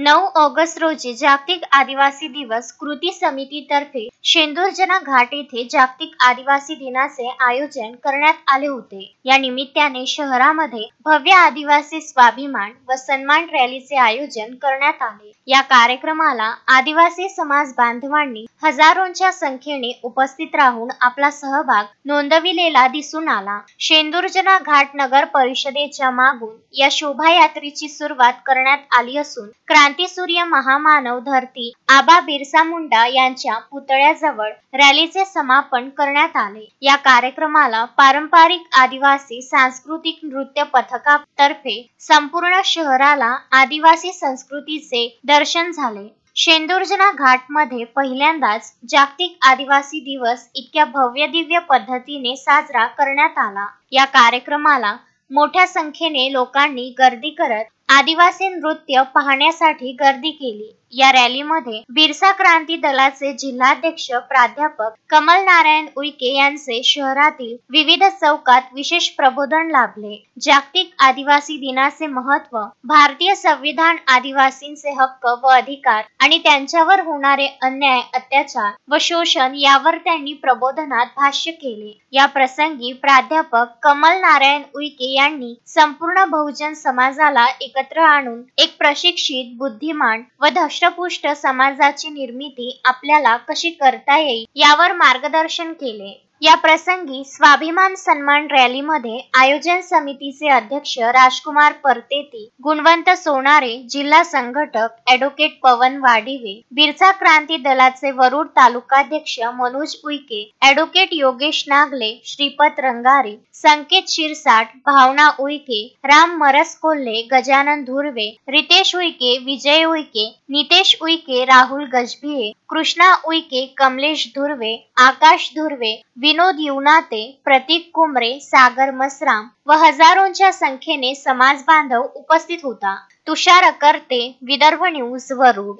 9 August रोजी जागतिक आदिवासी दिवस कृती समितीतर्फे शेंदुरजना घाट येथे जागतिक आदिवासी दिनाचे आयोजन करण्यात आले होते। या निमित्ताने शहरामध्ये भव्य आदिवासी स्वाभिमान व सन्मान रॅलीचे आयोजन करण्यात आले। या कार्यक्रमाला आदिवासी समाज बांधवांनी हजारोंच्या संख्येने उपस्थित राहून आपला सहभाग नोंदविलेला दिसून आला। शेंदुरजना घाट नगर परिषदेच्या मागून या शोभायात्रेची सुरुवात करण्यात आली असून क्रांतीसूर्य महामानव धरती आबा बिरसा मुंडा यांच्या पुतळ्याजवळ रॅलीचे समापन करण्यात आले। या कार्यक्रमाला पारंपरिक आदिवासी सांस्कृतिक नृत्य पथकातर्फे संपूर्ण शहराला आदिवासी संस्कृतीचे दर्शन झाले। शेंदुरजना घाट मध्ये पहिल्यांदाच जागतिक आदिवासी दिवस इतक्या भव्य दिव्य पद्धतीने साजरा करण्यात आला। या कार्यक्रमाला मोठ्या संख्येने लोकांनी गर्दी करत आदिवासी नृत्य पाहण्यासाठी गर्दी केली। या रॅलीमध्ये बिरसा क्रांती दलाचे जिल्हाध्यक्ष प्राध्यापक कमल नारायण उईके यांचे शहरातील विविध चौकात विशेष प्रबोधन लाभले। जागतिक आदिवासी दिनाचे महत्त्व, भारतीय संविधान, आदिवासींचे हक्क व अधिकार आणि त्यांच्यावर होणारे अन्याय, अत्याचार व शोषण यावर त्यांनी प्रबोधनात भाष्य केले। या प्रसंगी प्राध्यापक कमल नारायण उईके यांनी संपूर्ण बहुजन समाजाला एकत्र आणून एक प्रशिक्षित, बुद्धिमान व धष्टपुष्ट समाजाची निर्मिती आपल्याला कशी करता येईल यावर मार्गदर्शन केले। या प्रसंगी स्वाभिमान सन्मान रॅलीमध्ये आयोजन समितीचे अध्यक्ष राजकुमार परतेती, गुणवंत सोनारे, जिल्हा संघटक ॲडव्होकेट पवन वाडिवे, बिरसा क्रांती दलाचे वरुड तालुकाध्यक्ष मनोज उईके, ॲडव्होकेट योगेश नागले, श्रीपत रंगारी, संकेत शिरसाट, भावना उईके, राम मरस कोल्हे, गजानन धुर्वे, रितेश उईके, विजय उईके, नितेश उईके, राहुल गजभिये, कृष्णा उईके, कमलेश धुर्वे, आकाश धुर्वे, विनोद युनाते, प्रतीक कुमरे, सागर मसराम व हजारोंच्या संख्येने समाज बांधव उपस्थित होता। तुषार करते, विदर्भ न्यूज, वरुड।